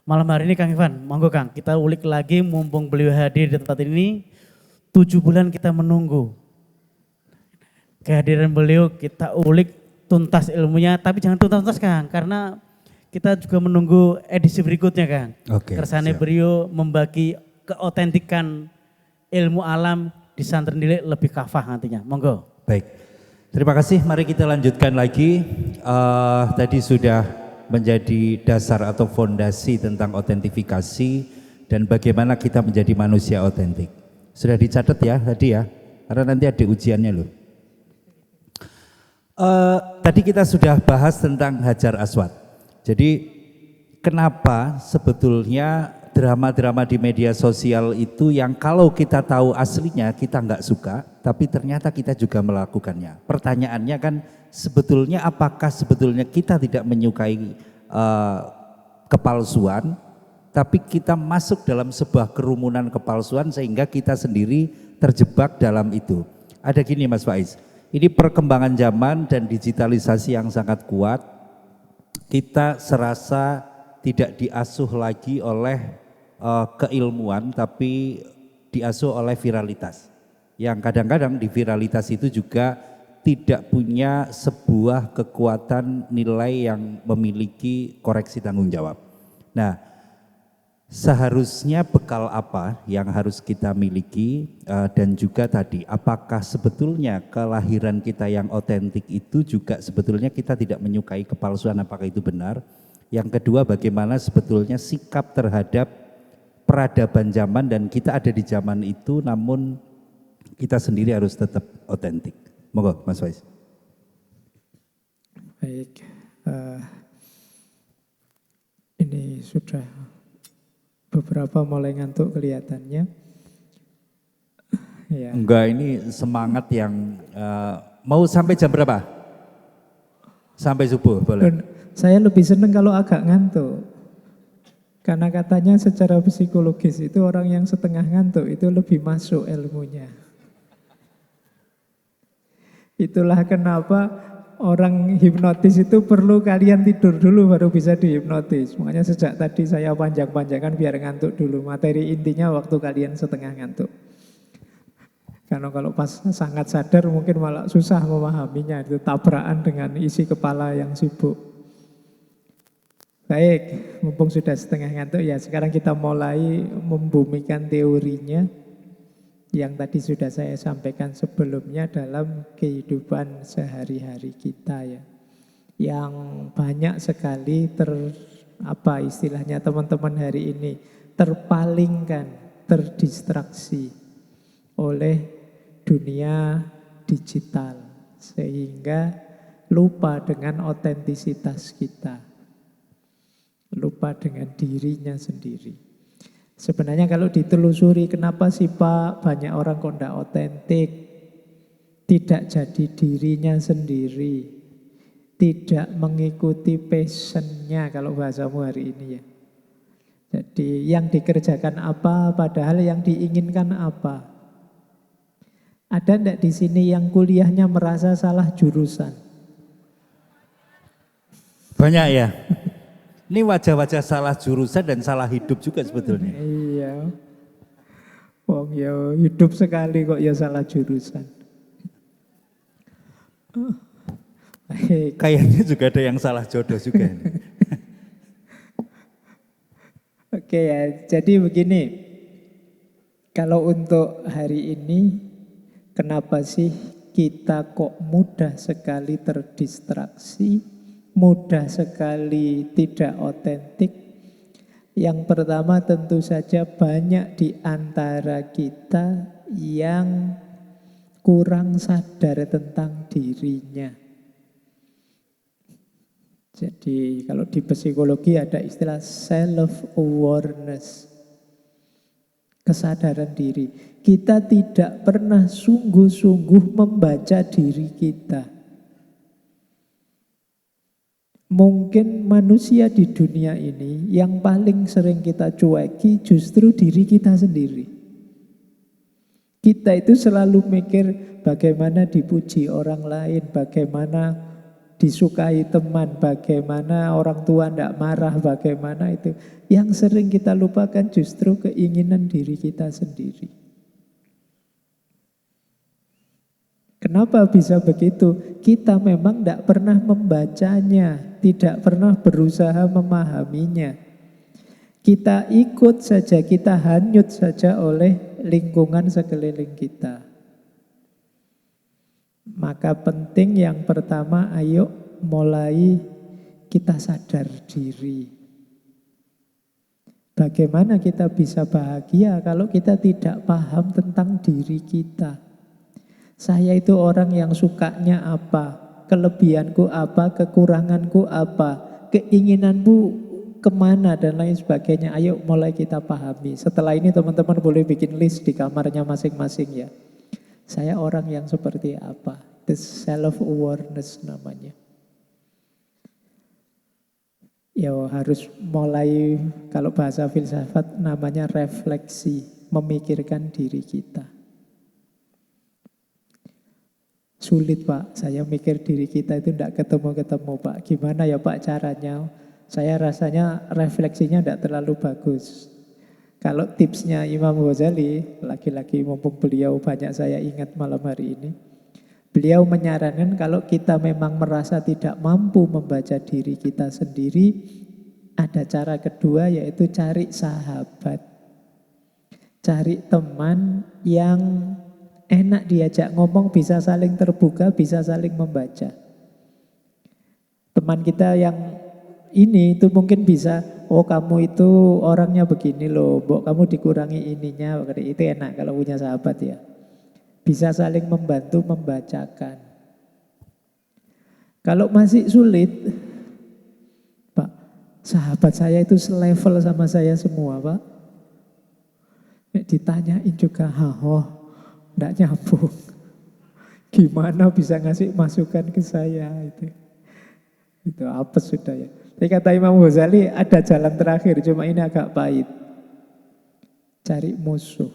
Malam hari ini Kang Ivan, monggo Kang, kita ulik lagi mumpung beliau hadir di tempat ini. 7 bulan kita menunggu kehadiran beliau, kita ulik tuntas ilmunya, tapi jangan tuntas-tuntas Kang, karena kita juga menunggu edisi berikutnya Kang. Oke, Kersane siap. beliau membagi keotentikan ilmu alam di Santren Dilik lebih kafah nantinya, monggo. Baik, terima kasih. Mari kita lanjutkan lagi. Tadi sudah menjadi dasar atau fondasi tentang otentifikasi dan bagaimana kita menjadi manusia otentik. Sudah dicatat ya tadi ya, karena nanti ada ujiannya loh. Tadi kita sudah bahas tentang Hajar Aswad. Jadi kenapa sebetulnya drama-drama di media sosial itu yang kalau kita tahu aslinya kita nggak suka, tapi ternyata kita juga melakukannya. Pertanyaannya kan sebetulnya apakah sebetulnya kita tidak menyukai kepalsuan, tapi kita masuk dalam sebuah kerumunan kepalsuan sehingga kita sendiri terjebak dalam itu. Ada gini Mas Faiz, ini perkembangan zaman dan digitalisasi yang sangat kuat, kita serasa tidak diasuh lagi oleh keilmuan tapi diasuh oleh viralitas. Yang kadang-kadang di viralitas itu juga tidak punya sebuah kekuatan nilai yang memiliki koreksi tanggung jawab. Nah, seharusnya bekal apa yang harus kita miliki dan juga tadi apakah sebetulnya kelahiran kita yang otentik itu juga sebetulnya kita tidak menyukai kepalsuan, apakah itu benar? Yang kedua, bagaimana sebetulnya sikap terhadap peradaban zaman dan kita ada di zaman itu namun kita sendiri harus tetap otentik. Monggo Mas Faiz. Baik, ini sudah beberapa mulai ngantuk kelihatannya. Ya. Enggak, ini semangat yang mau sampai jam berapa? Sampai subuh boleh? Saya lebih senang kalau agak ngantuk. Karena katanya secara psikologis itu orang yang setengah ngantuk itu lebih masuk ilmunya. Itulah kenapa orang hipnotis itu perlu kalian tidur dulu baru bisa dihipnotis. Makanya sejak tadi saya panjang-panjangkan biar ngantuk dulu. Materi intinya waktu kalian setengah ngantuk. Karena kalau pas sangat sadar mungkin malah susah memahaminya. Itu tabrakan dengan isi kepala yang sibuk. Baik, mumpung sudah setengah ngantuk ya sekarang kita mulai membumikan teorinya. Yang tadi sudah saya sampaikan sebelumnya dalam kehidupan sehari-hari kita ya. Yang banyak sekali istilahnya teman-teman hari ini terpalingkan, terdistraksi oleh dunia digital sehingga lupa dengan otentisitas kita. Lupa dengan dirinya sendiri. Sebenarnya kalau ditelusuri kenapa sih Pak banyak orang kok tidak otentik, tidak jadi dirinya sendiri, tidak mengikuti passionnya kalau bahasamu hari ini ya. Jadi yang dikerjakan apa padahal yang diinginkan apa. Ada enggak di sini yang kuliahnya merasa salah jurusan? Banyak ya. Ini wajah-wajah salah jurusan dan salah hidup juga sebetulnya. Iya. Wong ya hidup sekali kok ya salah jurusan. Baik. Kayaknya juga ada yang salah jodoh juga. Oke ya, jadi begini. Kalau untuk hari ini, kenapa sih kita kok mudah sekali terdistraksi? Mudah sekali tidak otentik. Yang pertama tentu saja banyak di antara kita yang kurang sadar tentang dirinya. Jadi kalau di psikologi ada istilah self-awareness. Kesadaran diri. Kita tidak pernah sungguh-sungguh membaca diri kita. Mungkin manusia di dunia ini yang paling sering kita cueki justru diri kita sendiri. Kita itu selalu mikir bagaimana dipuji orang lain, bagaimana disukai teman, bagaimana orang tua tidak marah, bagaimana itu. Yang sering kita lupakan justru keinginan diri kita sendiri. Kenapa bisa begitu? Kita memang tidak pernah membacanya, tidak pernah berusaha memahaminya. Kita ikut saja, kita hanyut saja oleh lingkungan sekeliling kita. Maka penting yang pertama, ayo mulai kita sadar diri. Bagaimana kita bisa bahagia kalau kita tidak paham tentang diri kita? Saya itu orang yang sukanya apa, kelebihanku apa, kekuranganku apa, keinginanmu kemana dan lain sebagainya. Ayo mulai kita pahami. Setelah ini teman-teman boleh bikin list di kamarnya masing-masing ya. Saya orang yang seperti apa? Itu self-awareness namanya. Ya harus mulai, kalau bahasa filsafat namanya refleksi, memikirkan diri kita. Sulit Pak, saya mikir diri kita itu tidak ketemu-ketemu Pak. Gimana ya Pak caranya? Saya rasanya refleksinya tidak terlalu bagus. Kalau tipsnya Imam Ghazali, lagi-lagi mumpung beliau banyak saya ingat malam hari ini. Beliau menyarankan kalau kita memang merasa tidak mampu membaca diri kita sendiri, ada cara kedua yaitu cari sahabat. Cari teman yang enak diajak ngomong, bisa saling terbuka, bisa saling membaca. Teman kita yang ini itu mungkin bisa, oh kamu itu orangnya begini loh, Mbok kamu dikurangi ininya, itu enak kalau punya sahabat ya. Bisa saling membantu membacakan. Kalau masih sulit, Pak, sahabat saya itu selevel sama saya semua Pak. Ditanyain juga, tidak nyambung. Gimana bisa ngasih masukan ke saya itu? Itu apa sudah ya. Tapi kata Imam Ghazali ada jalan terakhir, cuma ini agak pahit. Cari musuh.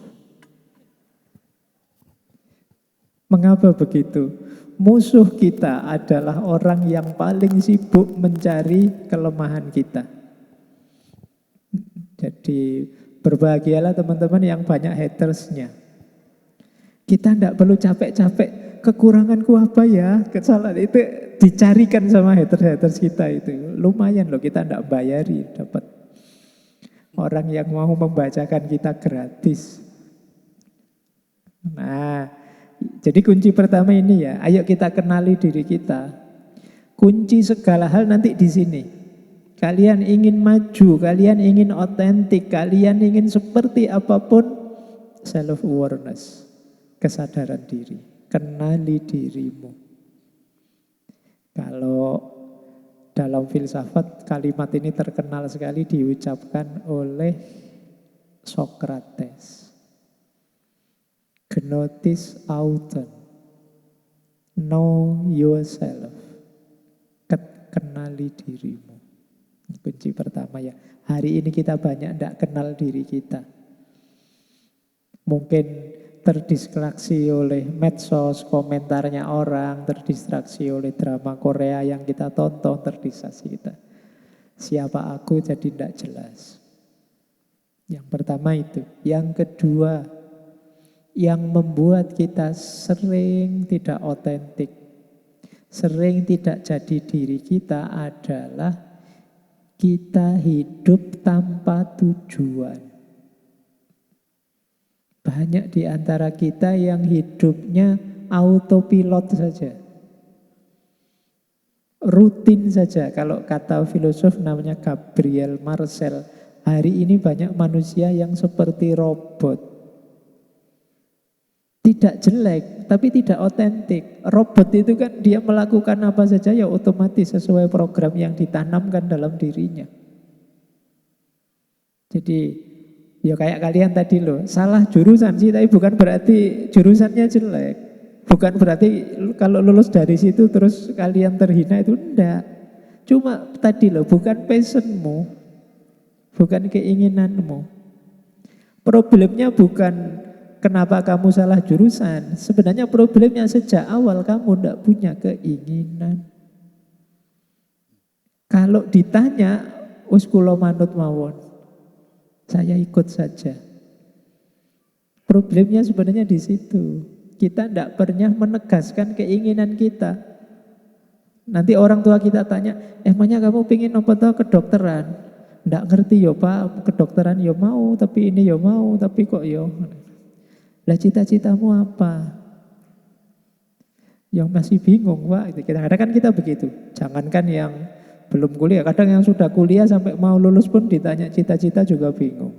Mengapa begitu? Musuh kita adalah orang yang paling sibuk mencari kelemahan kita. Jadi berbahagialah teman-teman yang banyak hatersnya. Kita tidak perlu capek-capek, kekuranganku apa ya, kesalahan itu dicarikan sama haters-haters kita itu. Lumayan loh, kita tidak bayari dapat orang yang mau membacakan kita gratis. Nah, jadi kunci pertama ini ya, ayo kita kenali diri kita. Kunci segala hal nanti di sini. Kalian ingin maju, kalian ingin otentik, kalian ingin seperti apapun, self-awareness. Kesadaran diri, kenali dirimu. Kalau dalam filsafat kalimat ini terkenal sekali diucapkan oleh Socrates. Gnotis auton, know yourself, kenali dirimu. Kunci pertama ya. Hari ini kita banyak tidak kenal diri kita. Mungkin terdistraksi oleh medsos, komentarnya orang, terdistraksi oleh drama Korea yang kita tonton, terdistraksi kita. Siapa aku jadi tidak jelas. Yang pertama itu. Yang kedua, yang membuat kita sering tidak otentik, sering tidak jadi diri kita adalah kita hidup tanpa tujuan. Banyak di antara kita yang hidupnya autopilot saja. Rutin saja. Kalau kata filosof namanya Gabriel Marcel, hari ini banyak manusia yang seperti robot. Tidak jelek, tapi tidak otentik. Robot itu kan dia melakukan apa saja ya otomatis sesuai program yang ditanamkan dalam dirinya. Jadi ya kayak kalian tadi loh, salah jurusan sih, tapi bukan berarti jurusannya jelek. Bukan berarti kalau lulus dari situ terus kalian terhina, itu enggak. Cuma tadi loh, bukan passionmu, bukan keinginanmu. Problemnya bukan kenapa kamu salah jurusan. Sebenarnya problemnya sejak awal kamu enggak punya keinginan. Kalau ditanya, wis kula manut mawon, saya ikut saja. Problemnya sebenarnya di situ. Kita tidak pernah menegaskan keinginan kita. Nanti orang tua kita tanya, emangnya kamu pengen apa toh kedokteran? Tidak ngerti ya Pak, kedokteran ya mau, tapi ini ya mau, tapi kok ya. Lah cita-citamu apa? Yang masih bingung Pak. Kadang-kadang kan kita begitu. Jangankan yang belum kuliah, kadang yang sudah kuliah sampai mau lulus pun ditanya cita-cita juga bingung.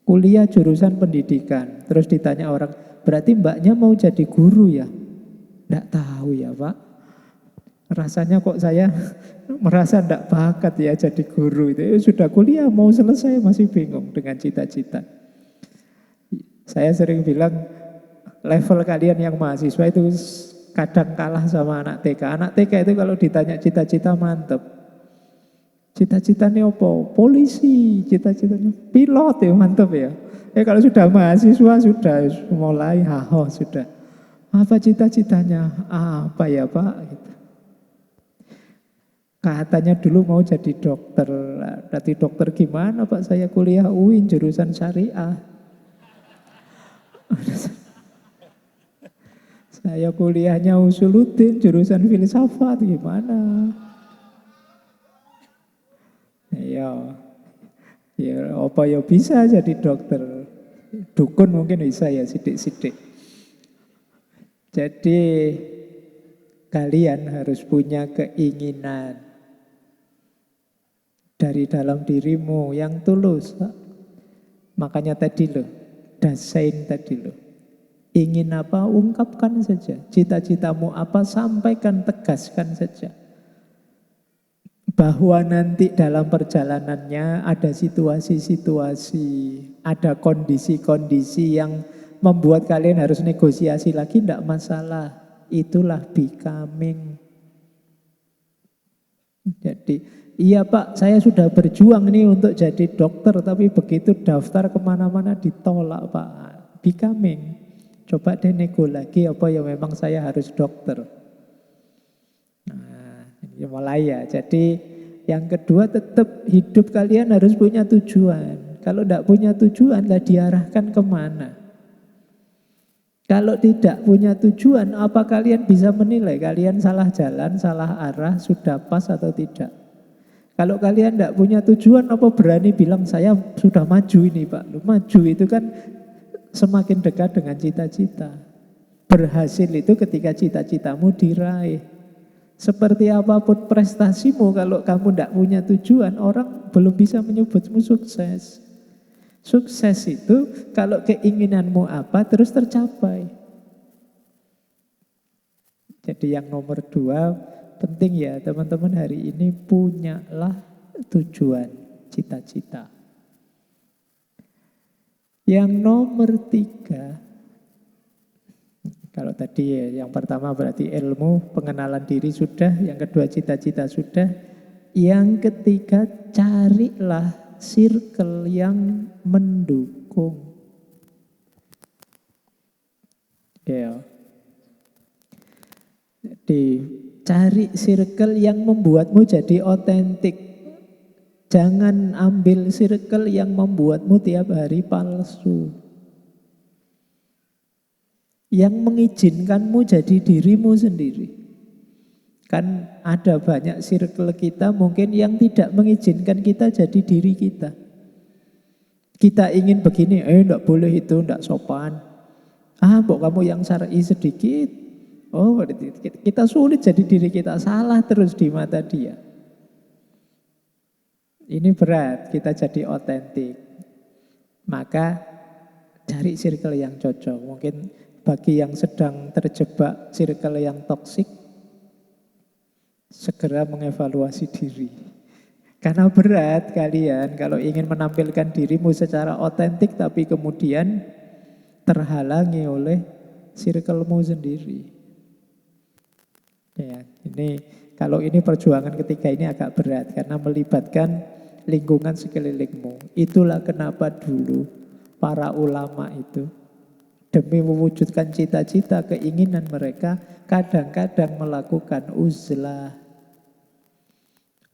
Kuliah jurusan pendidikan, terus ditanya orang, berarti mbaknya mau jadi guru ya? Tidak tahu ya Pak. Rasanya kok saya merasa tidak bakat ya jadi guru itu. Sudah kuliah mau selesai masih bingung dengan cita-cita. Saya sering bilang level kalian yang mahasiswa itu kadang kalah sama anak TK. Anak TK itu kalau ditanya cita-cita mantep. Cita-citanya apa? Polisi, cita-citanya pilot ya mantep ya. Kalau sudah mahasiswa sudah mulai haho sudah. Apa cita-citanya? Apa ya Pak? Gitu. Katanya dulu mau jadi dokter. Nanti dokter gimana Pak? Saya kuliah UIN jurusan syariah. Saya kuliahnya usuluddin jurusan filsafat gimana? Ya apa ya bisa jadi dokter. Dukun mungkin bisa ya sidik-sidik. Jadi kalian harus punya keinginan dari dalam dirimu yang tulus. Makanya tadi loh, dasain tadi loh. Ingin apa, ungkapkan saja. Cita-citamu apa, sampaikan, tegaskan saja. Bahwa nanti dalam perjalanannya ada situasi-situasi, ada kondisi-kondisi yang membuat kalian harus negosiasi lagi, tidak masalah. Itulah becoming. Jadi, iya Pak, saya sudah berjuang nih untuk jadi dokter, tapi begitu daftar kemana-mana ditolak Pak. Becoming. Coba deh nego lagi apa ya memang saya harus dokter. Nah, ya mulai ya. Jadi yang kedua tetap hidup kalian harus punya tujuan. Kalau tidak punya tujuan lah diarahkan kemana. Kalau tidak punya tujuan, apa kalian bisa menilai kalian salah jalan, salah arah, sudah pas atau tidak? Kalau kalian tidak punya tujuan, apa berani bilang saya sudah maju ini Pak? Loh, maju itu kan semakin dekat dengan cita-cita. Berhasil itu ketika cita-citamu diraih. Seperti apapun prestasimu, kalau kamu tidak punya tujuan, orang belum bisa menyebutmu sukses. Sukses itu kalau keinginanmu apa terus tercapai. Jadi yang nomor 2, penting ya teman-teman hari ini punyalah tujuan, cita-cita. Yang nomor 3, kalau tadi ya, yang pertama berarti ilmu, pengenalan diri sudah, yang kedua cita-cita sudah, yang ketiga carilah circle yang mendukung. Ya. Jadi cari circle yang membuatmu jadi otentik. Jangan ambil circle yang membuatmu tiap hari palsu. Yang mengizinkanmu jadi dirimu sendiri. Kan ada banyak circle kita mungkin yang tidak mengizinkan kita jadi diri kita. Kita ingin begini, enggak boleh itu, enggak sopan. Kok kamu yang syar'i sedikit. Oh, kita sulit jadi diri kita, salah terus di mata dia. Ini berat, kita jadi otentik. Maka cari circle yang cocok. Mungkin bagi yang sedang terjebak circle yang toksik, segera mengevaluasi diri. Karena berat kalian kalau ingin menampilkan dirimu secara otentik tapi kemudian terhalangi oleh circlemu sendiri. Ya, kalau ini perjuangan ketiga ini agak berat karena melibatkan lingkungan sekelilingmu. Itulah kenapa dulu para ulama itu demi mewujudkan cita-cita, keinginan mereka kadang-kadang melakukan uzlah.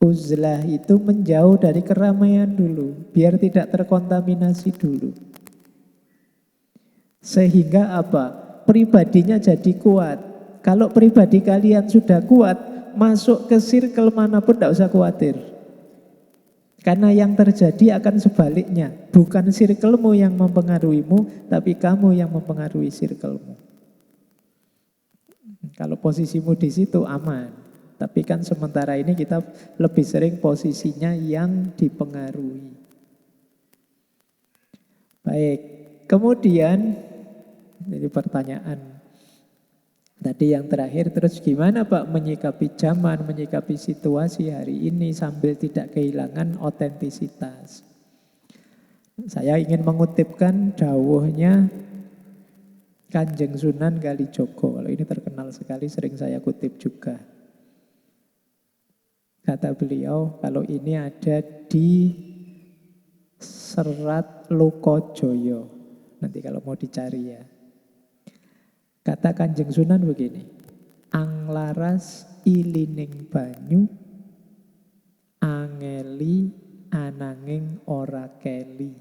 Uzlah itu menjauh dari keramaian dulu, biar tidak terkontaminasi dulu. Sehingga apa? Pribadinya jadi kuat. Kalau pribadi kalian sudah kuat, masuk ke circle manapun tidak usah khawatir. Karena yang terjadi akan sebaliknya. Bukan circlemu yang mempengaruhimu, tapi kamu yang mempengaruhi circlemu. Kalau posisimu di situ aman. Tapi kan sementara ini kita lebih sering posisinya yang dipengaruhi. Baik, kemudian jadi pertanyaan tadi yang terakhir, terus gimana Pak menyikapi zaman, menyikapi situasi hari ini sambil tidak kehilangan otentisitas? Saya ingin mengutipkan dawuhnya Kanjeng Sunan Kalijogo. Kalau ini terkenal sekali, sering saya kutip juga. Kata beliau, kalau ini ada di Serat Lokojoyo. Nanti kalau mau dicari ya. Kata Kanjeng Sunan begini, anglaras ilining banyu, angeli ananging ora keli.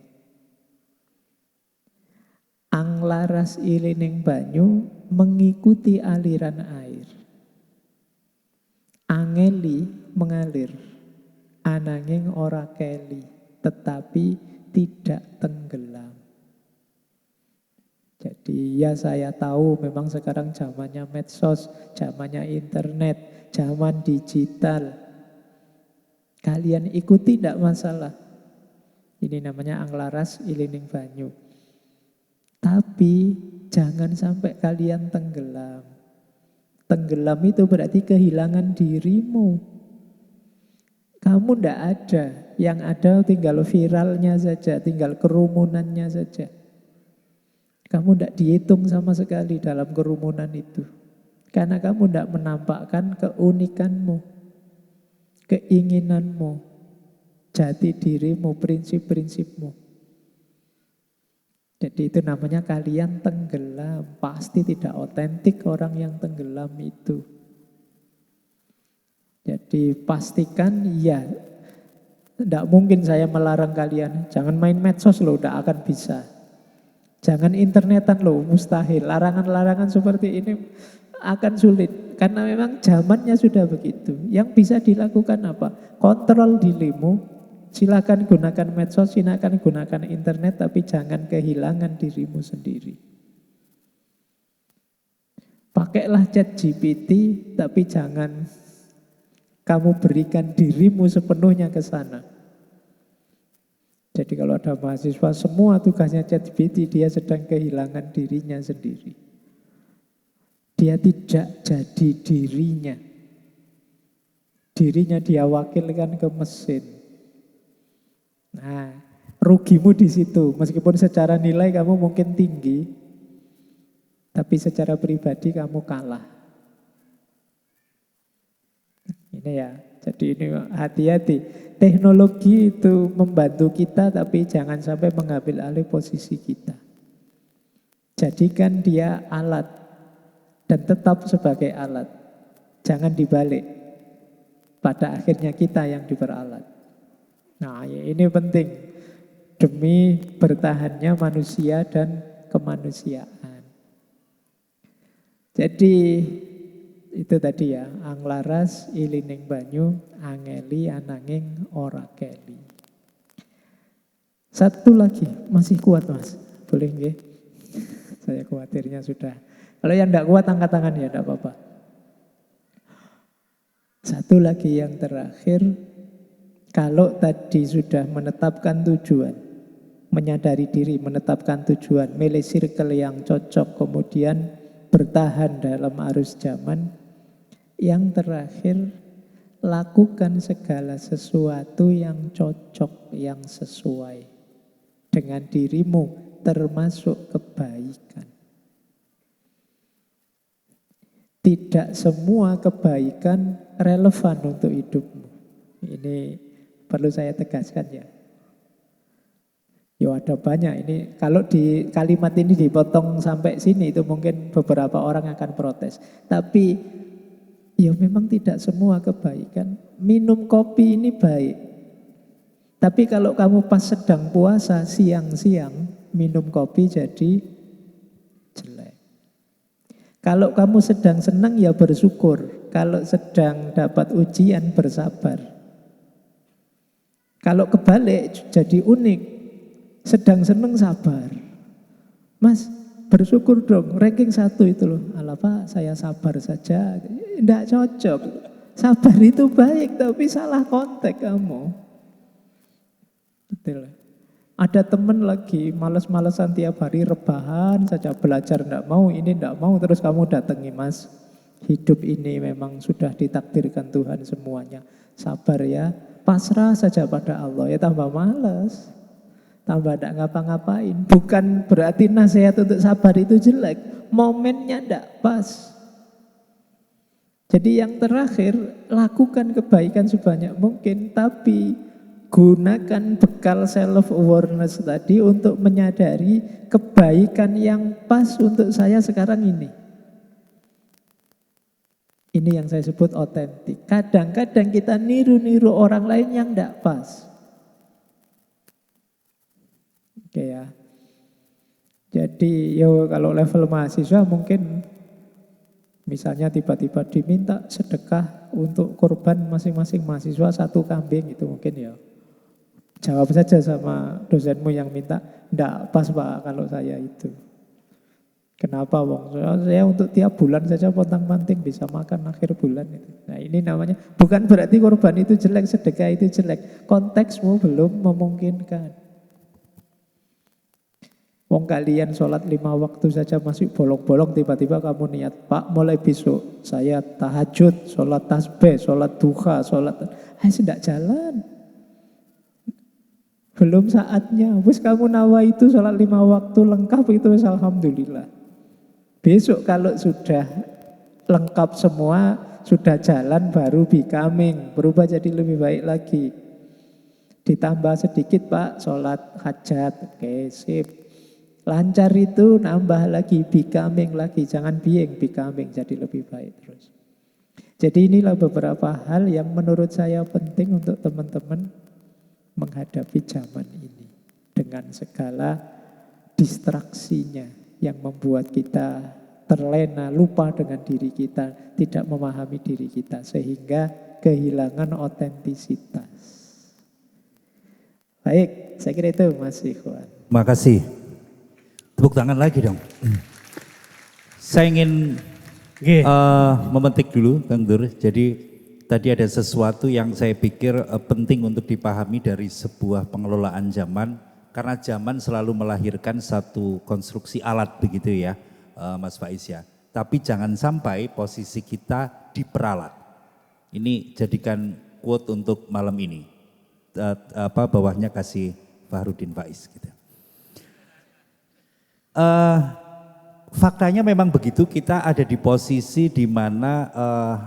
Anglaras ilining banyu mengikuti aliran air. Angeli mengalir, ananging ora keli, tetapi tidak tenggelam. Jadi ya saya tahu memang sekarang zamannya medsos, zamannya internet, zaman digital. Kalian ikuti tidak masalah. Ini namanya anglaras ilining banyu. Tapi jangan sampai kalian tenggelam. Tenggelam itu berarti kehilangan dirimu. Kamu tidak ada, yang ada tinggal viralnya saja, tinggal kerumunannya saja. Kamu tidak dihitung sama sekali dalam kerumunan itu. Karena kamu tidak menampakkan keunikanmu, keinginanmu, jati dirimu, prinsip-prinsipmu. Jadi itu namanya kalian tenggelam. Pasti tidak otentik orang yang tenggelam itu. Jadi pastikan ya, tidak mungkin saya melarang kalian. Jangan main medsos loh, tidak akan bisa. Jangan internetan loh, mustahil. Larangan-larangan seperti ini akan sulit. Karena memang zamannya sudah begitu. Yang bisa dilakukan apa? Kontrol dirimu. Silakan gunakan medsos, silakan gunakan internet, tapi jangan kehilangan dirimu sendiri. Pakailah ChatGPT, tapi jangan kamu berikan dirimu sepenuhnya ke sana. Jadi kalau ada mahasiswa, semua tugasnya ChatGPT, dia sedang kehilangan dirinya sendiri. Dia tidak jadi dirinya. Dirinya dia wakilkan ke mesin. Nah, rugimu di situ. Meskipun secara nilai kamu mungkin tinggi, tapi secara pribadi kamu kalah. Ini ya, jadi ini hati-hati. Teknologi itu membantu kita, tapi jangan sampai mengambil alih posisi kita. Jadikan dia alat, dan tetap sebagai alat. Jangan dibalik. Pada akhirnya kita yang diperalat. Nah, ini penting demi bertahannya manusia dan kemanusiaan. Jadi itu tadi ya, anglaras ilining banyu, angeli ananging ora keli. Satu lagi, masih kuat Mas? Boleh nggih? Saya khawatirnya sudah. Kalau yang tidak kuat angkat tangan ya, tidak apa-apa. Satu lagi yang terakhir, kalau tadi sudah menetapkan tujuan, menyadari diri, menetapkan tujuan, milih circle yang cocok, kemudian bertahan dalam arus zaman, yang terakhir, lakukan segala sesuatu yang cocok, yang sesuai dengan dirimu, termasuk kebaikan. Tidak semua kebaikan relevan untuk hidupmu. Ini perlu saya tegaskan ya. Ya ada banyak ini. Kalau di kalimat ini dipotong sampai sini itu mungkin beberapa orang akan protes. Tapi Ya memang tidak semua kebaikan. Minum kopi ini baik. Tapi kalau kamu pas sedang puasa siang-siang minum kopi jadi jelek. Kalau kamu sedang senang ya bersyukur. Kalau sedang dapat ujian bersabar. Kalau kebalik jadi unik. Sedang senang sabar. Mas, bersyukur dong, ranking 1 itu loh. Alah Pak, saya sabar saja. Tidak cocok. Sabar itu baik, tapi salah konteks kamu. Betul. Ada teman lagi males-malesan tiap hari rebahan saja, belajar tidak mau, ini tidak mau, terus kamu datangi, Mas. Hidup ini memang sudah ditakdirkan Tuhan semuanya. Sabar ya, pasrah saja pada Allah. Ya tambah males. Tambah tidak ngapa-ngapain. Bukan berarti nasihat untuk sabar itu jelek. Momennya tidak pas. Jadi yang terakhir, lakukan kebaikan sebanyak mungkin. Tapi gunakan bekal self-awareness tadi untuk menyadari kebaikan yang pas untuk saya sekarang ini. Ini yang saya sebut otentik. Kadang-kadang kita niru-niru orang lain yang tidak pas. Oke ya. Jadi kalau level mahasiswa mungkin misalnya tiba-tiba diminta sedekah untuk korban masing-masing mahasiswa 1 kambing itu mungkin ya. Jawab saja sama dosenmu yang minta, enggak pas Pak kalau saya itu. Kenapa Wong? Saya untuk tiap bulan saja pontang-panting bisa makan akhir bulan itu. Nah ini namanya, bukan berarti korban itu jelek, sedekah itu jelek. Konteksmu belum memungkinkan. Wong kalian sholat 5 waktu saja masih bolong-bolong, tiba-tiba kamu niat, Pak mulai besok saya tahajud, sholat tasbih, sholat duha, sholat... tidak jalan. Belum saatnya. Wis kamu nawa itu sholat 5 waktu lengkap itu alhamdulillah. Besok kalau sudah lengkap semua, sudah jalan baru becoming, berubah jadi lebih baik lagi. Ditambah sedikit Pak, sholat hajat, oke sip. Lancar itu nambah lagi, becoming lagi. Jangan being, becoming jadi lebih baik terus. Jadi inilah beberapa hal yang menurut saya penting untuk teman-teman menghadapi zaman ini. Dengan segala distraksinya yang membuat kita terlena, lupa dengan diri kita, tidak memahami diri kita. Sehingga kehilangan otentisitas. Baik, saya kira itu Mas Ikhwan. Makasih. Tepuk tangan lagi dong. Saya ingin memetik dulu Kang Dur. Jadi tadi ada sesuatu yang saya pikir penting untuk dipahami dari sebuah pengelolaan zaman. Karena zaman selalu melahirkan satu konstruksi alat begitu ya Mas Faiz ya. Tapi jangan sampai posisi kita diperalat. Ini jadikan quote untuk malam ini. Bawahnya kasih Fahrudin Faiz gitu. Faktanya memang begitu, kita ada di posisi di mana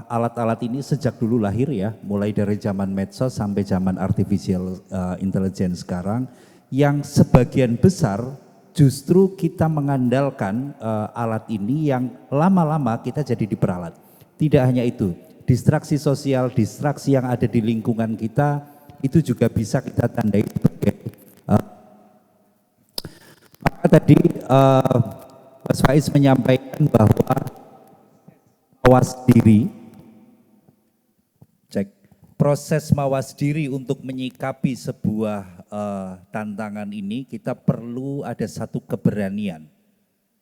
alat-alat ini sejak dulu lahir ya, mulai dari zaman medsos sampai zaman artificial intelligence sekarang, yang sebagian besar justru kita mengandalkan alat ini yang lama-lama kita jadi diperalat. Tidak hanya itu, distraksi sosial, distraksi yang ada di lingkungan kita, itu juga bisa kita tandai sebagai tadi Mas Faiz menyampaikan bahwa mawas diri, proses mawas diri untuk menyikapi sebuah tantangan ini kita perlu ada satu keberanian,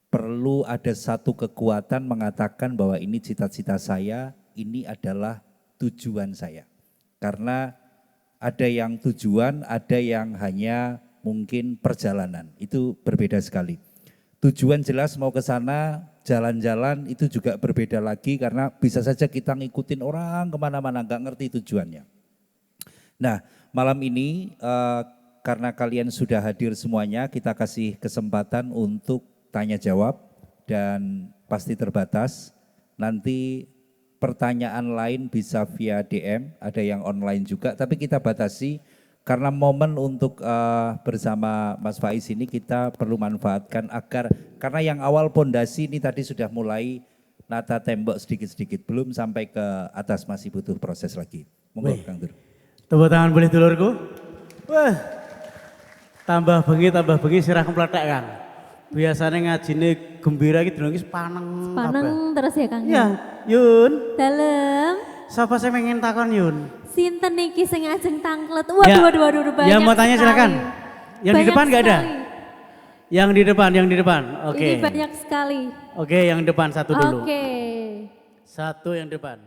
perlu ada satu kekuatan mengatakan bahwa ini cita-cita saya, ini adalah tujuan saya. Karena ada yang tujuan, ada yang hanya mungkin perjalanan, itu berbeda sekali. Tujuan jelas mau ke sana, jalan-jalan itu juga berbeda lagi karena bisa saja kita ngikutin orang kemana-mana, nggak ngerti tujuannya. Nah malam ini karena kalian sudah hadir semuanya, kita kasih kesempatan untuk tanya jawab dan pasti terbatas. Nanti pertanyaan lain bisa via DM, ada yang online juga, tapi kita batasi. Karena momen untuk bersama Mas Faiz ini kita perlu manfaatkan agar, karena yang awal pondasi ini tadi sudah mulai nata tembok sedikit-sedikit, belum sampai ke atas, masih butuh proses lagi. Monggo Wih. Kang Tur. Tepuk tangan boleh dulurku. Wah, tambah bengi sirah kempletek Kang. Biasanya ngajine gembira gitu nangis paneng. Paneng terus ya Kang. Iya, Yun. Dalam. Siapa saya pengen takon Yun? Sinten niki sing ajeng tangklet. Ya, Waduh, banyak. yang mau tanya sekali. silakan. Yang di Banyak depan nggak ada? sekali. Yang di depan. Oke. Ini banyak sekali. Oke, yang depan satu dulu. Oke. Satu yang depan.